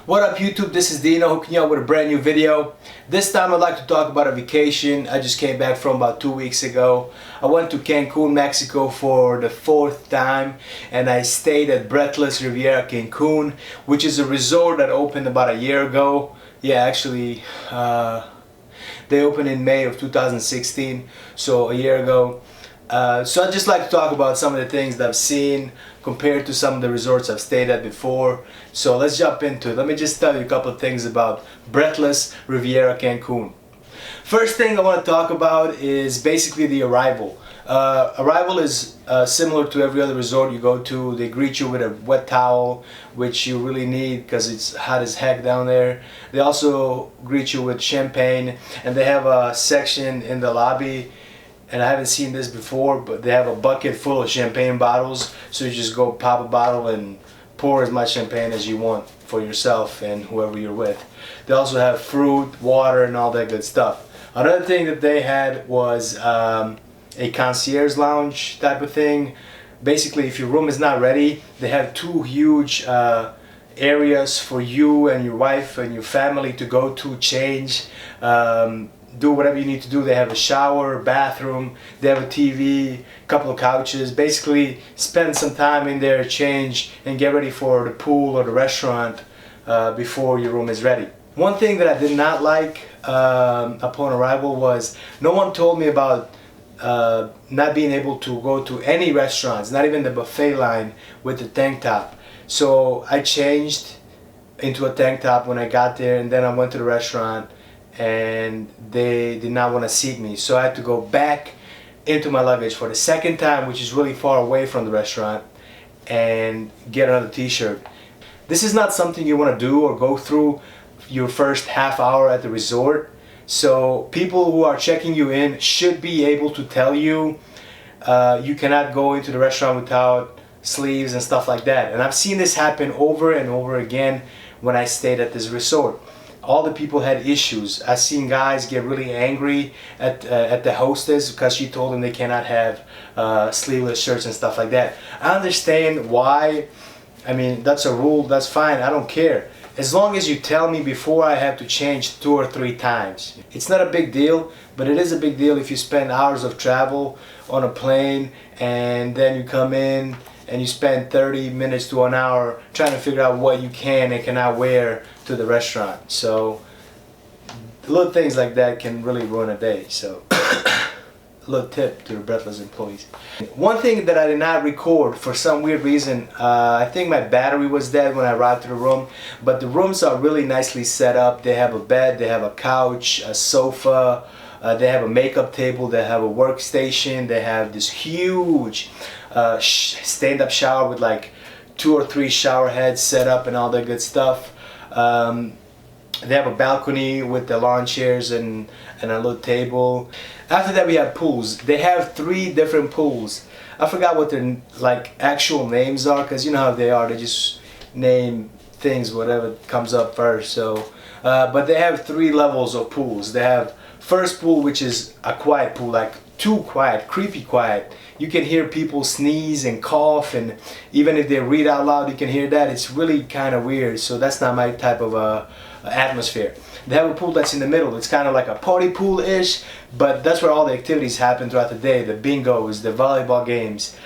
What up YouTube, this is Dino hooking you up with a brand new video. This time I'd like to talk about a vacation I just came back from about 2 weeks ago. I went to Cancun, Mexico for the 4th time and I stayed at Breathless Riviera Cancun, which is a resort that opened about a year ago. Yeah, actually they opened in May of 2016, so a year ago. So I'd just like to talk about some of the things that I've seen compared to some of the resorts I've stayed at before. So let's jump into it. Let me just tell you a couple of things about Breathless Riviera Cancun. First thing I want to talk about is basically the arrival. Arrival is similar to every other resort you go to. They greet you with a wet towel, which you really need because it's hot as heck down there. They also greet you with champagne, and they have a section in the lobby, and I haven't seen this before, but they have a bucket full of champagne bottles, so you just go pop a bottle and pour as much champagne as you want for yourself and whoever you're with. They also have fruit, water, and all that good stuff. Another thing that they had was a concierge lounge type of thing. Basically, if your room is not ready, they have two huge areas for you and your wife and your family to go to change. Do whatever you need to do. They have a shower, bathroom, they have a TV, a couple of couches. Basically spend some time in there, change, and get ready for the pool or the restaurant before your room is ready. One thing that I did not like upon arrival was no one told me about not being able to go to any restaurants, not even the buffet line with the tank top. So I changed into a tank top when I got there, and then I went to the restaurant and they did not want to seat me, so I had to go back into my luggage for the second time, which is really far away from the restaurant, and get another t-shirt. This is not something you want to do or go through your first half hour at the resort, so people who are checking you in should be able to tell you you cannot go into the restaurant without sleeves and stuff like that. And I've seen this happen over and over again when I stayed at this resort. All the people had issues. I've seen guys get really angry at the hostess because she told them they cannot have sleeveless shirts and stuff like that. I understand why. I mean, that's a rule, that's fine, I don't care. As long as you tell me before I have to change 2 or 3 times. It's not a big deal, but it is a big deal if you spend hours of travel on a plane and then you come in and you spend 30 minutes to an hour trying to figure out what you can and cannot wear to the restaurant. So little things like that can really ruin a day. So a little tip to the Breathless employees. One thing that I did not record for some weird reason, I think my battery was dead when I arrived to the room, but the rooms are really nicely set up. They have a bed, they have a couch, a sofa, they have a makeup table, they have a workstation, they have this huge stand-up shower with like 2 or 3 shower heads set up and all that good stuff. They have a balcony with the lawn chairs and a little table. After that we have pools. They have 3 different pools. I forgot what their like actual names are, because you know how they are, they just name things whatever comes up first. So but they have 3 levels of pools. They have first pool, which is a quiet pool, like too quiet, creepy quiet. You can hear people sneeze and cough, and even if they read out loud you can hear that. It's really kind of weird, so that's not my type of atmosphere. They have a pool that's in the middle. It's kind of like a party pool-ish, but that's where all the activities happen throughout the day. The bingos, the volleyball games,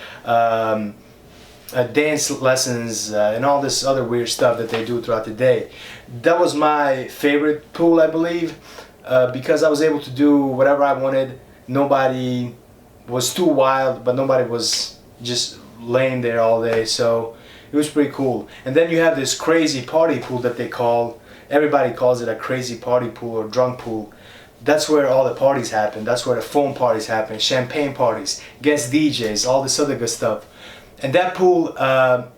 dance lessons, and all this other weird stuff that they do throughout the day. That was my favorite pool, I believe, because I was able to do whatever I wanted. Nobody was too wild, but nobody was just laying there all day, so it was pretty cool. And then you have this crazy party pool that they call, everybody calls it a crazy party pool or drunk pool. That's where all the parties happen. That's where the foam parties happen, champagne parties, guest DJs, all this other good stuff. And that pool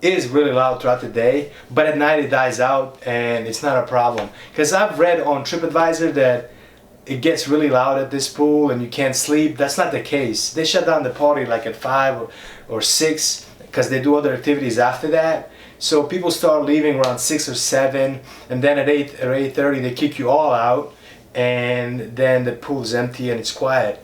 is really loud throughout the day, but at night it dies out and it's not a problem. Because I've read on TripAdvisor that it gets really loud at this pool and you can't sleep. That's not the case. They shut down the party like at 5 or 6 because they do other activities after that. So people start leaving around 6 or 7, and then at 8 or 8:30 they kick you all out, and then the pool is empty and it's quiet.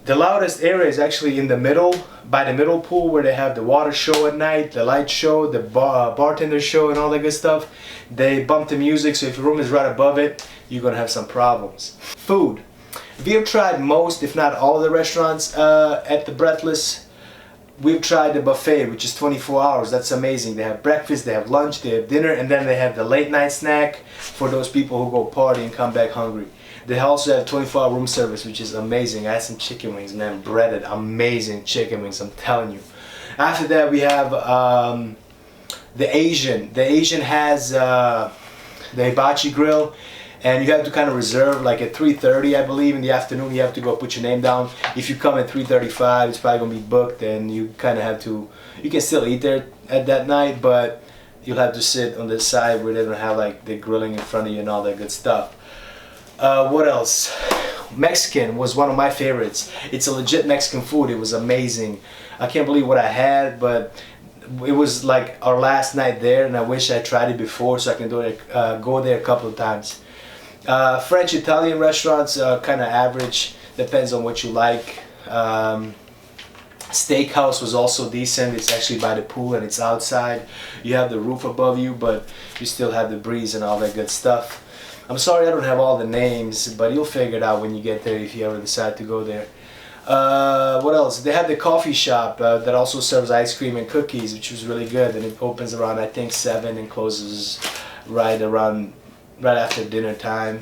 The loudest area is actually in the middle, by the middle pool, where they have the water show at night, the light show, the bartender show, and all that good stuff. They bump the music, so if your room is right above it, you're gonna have some problems. Food. We have tried most, if not all, of the restaurants at the Breathless. We've tried the buffet, which is 24 hours. That's amazing. They have breakfast, they have lunch, they have dinner, and then they have the late night snack for those people who go party and come back hungry. They also have 24-hour room service, which is amazing. I had some chicken wings, man, breaded, amazing chicken wings, I'm telling you. After that, we have the Asian. The Asian has the hibachi grill, and you have to kind of reserve like at 3:30, I believe, in the afternoon. You have to go put your name down. If you come at 3:35, it's probably gonna be booked, and you kind of have to. You can still eat there at that night, but you'll have to sit on the side where they're gonna have like the grilling in front of you and all that good stuff. What else? Mexican was one of my favorites. It's a legit Mexican food. It was amazing. I can't believe what I had, but it was like our last night there, and I wish I tried it before so I can do it, go there a couple of times. French Italian restaurants are kind of average, depends on what you like. Steakhouse was also decent. It's actually by the pool and it's outside. You have the roof above you, but you still have the breeze and all that good stuff. I'm sorry I don't have all the names, but you'll figure it out when you get there if you ever decide to go there. What else? They have the coffee shop that also serves ice cream and cookies, which was really good, and it opens around, I think, 7 and closes right after dinner time.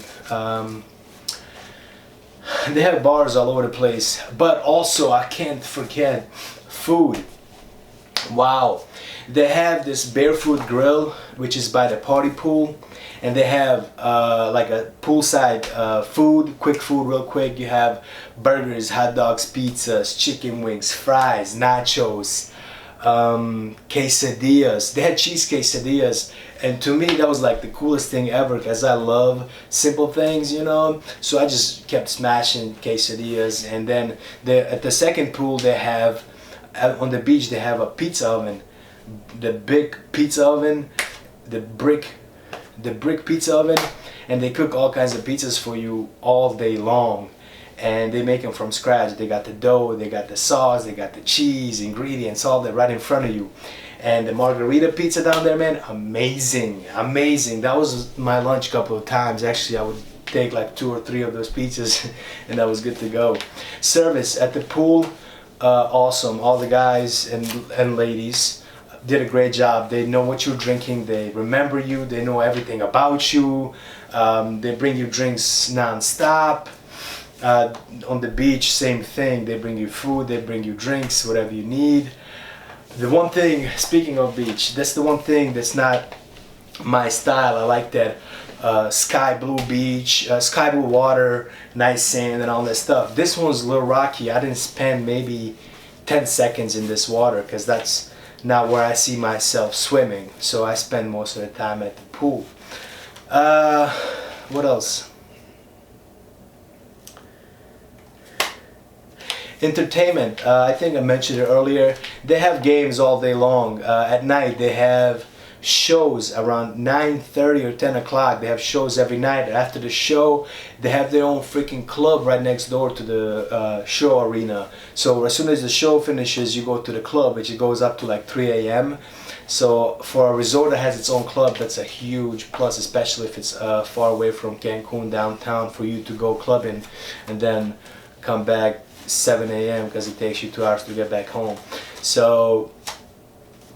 They have bars all over the place, but also I can't forget food. Wow. They have this barefoot grill, which is by the party pool, and they have like a poolside food, quick food, real quick. You have burgers, hot dogs, pizzas, chicken wings, fries, nachos, quesadillas. They had cheese quesadillas, and to me that was like the coolest thing ever, because I love simple things, you know. So I just kept smashing quesadillas. And then at the second pool they have, on the beach, they have a pizza oven, the big pizza oven, the brick pizza oven, and they cook all kinds of pizzas for you all day long, and they make them from scratch. They got the dough, they got the sauce, they got the cheese, ingredients, all that right in front of you. And the margarita pizza down there, man, amazing, amazing. That was my lunch a couple of times. Actually, I would take like 2 or 3 of those pizzas and that was good to go. Service at the pool, awesome. All the guys and ladies did a great job. They know what you're drinking, they remember you, they know everything about you. They bring you drinks non-stop. On the beach, same thing. They bring you food, they bring you drinks, whatever you need. The one thing, speaking of beach, that's the one thing that's not my style. I like that sky blue beach, sky blue water, nice sand and all that stuff. This one's a little rocky. I didn't spend maybe 10 seconds in this water because that's not where I see myself swimming. So I spend most of the time at the pool. What else? Entertainment, I think I mentioned it earlier. They have games all day long. At night they have shows around 9:30 or 10 o'clock. They have shows every night. After the show, they have their own freaking club right next door to the show arena. So as soon as the show finishes, you go to the club, which it goes up to like 3 a.m. So for a resort that has its own club, that's a huge plus, especially if it's far away from Cancun downtown, for you to go clubbing and then come back 7 a.m. because it takes you 2 hours to get back home. So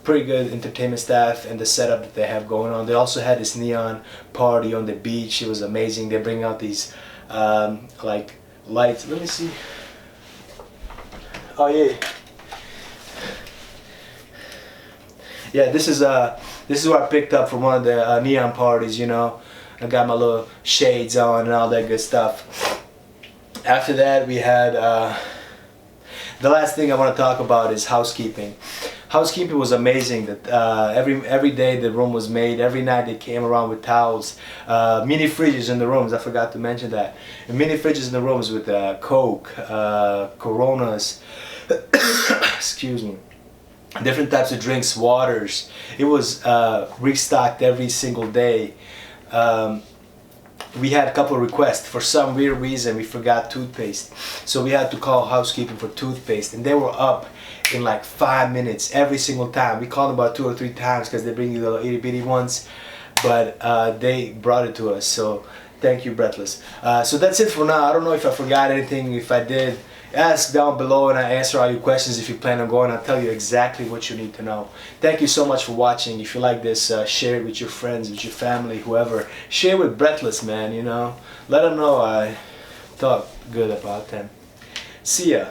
pretty good entertainment staff and the setup that they have going on. They also had this neon party on the beach. It was amazing. They bring out these like lights. Let me see. Oh yeah. Yeah, this is what I picked up from one of the neon parties, you know. I got my little shades on and all that good stuff. After that, we had the last thing I want to talk about is housekeeping. Housekeeping was amazing. That every day the room was made. Every night they came around with towels, mini fridges in the rooms. I forgot to mention that. And mini fridges in the rooms with Coke, Coronas, excuse me, different types of drinks, waters. It was restocked every single day. We had a couple of requests. For some weird reason we forgot toothpaste, so we had to call housekeeping for toothpaste, and they were up in like 5 minutes every single time. We called them about 2 or 3 times because they bring you the little itty bitty ones. but they brought it to us. So thank you, Breathless. So that's it for now. I don't know if I forgot anything. If I did, ask down below and I answer all your questions. If you plan on going, I'll tell you exactly what you need to know. Thank you so much for watching. If you like this, share it with your friends, with your family, whoever. Share with Breathless, man, you know. Let them know I thought good about them. See ya.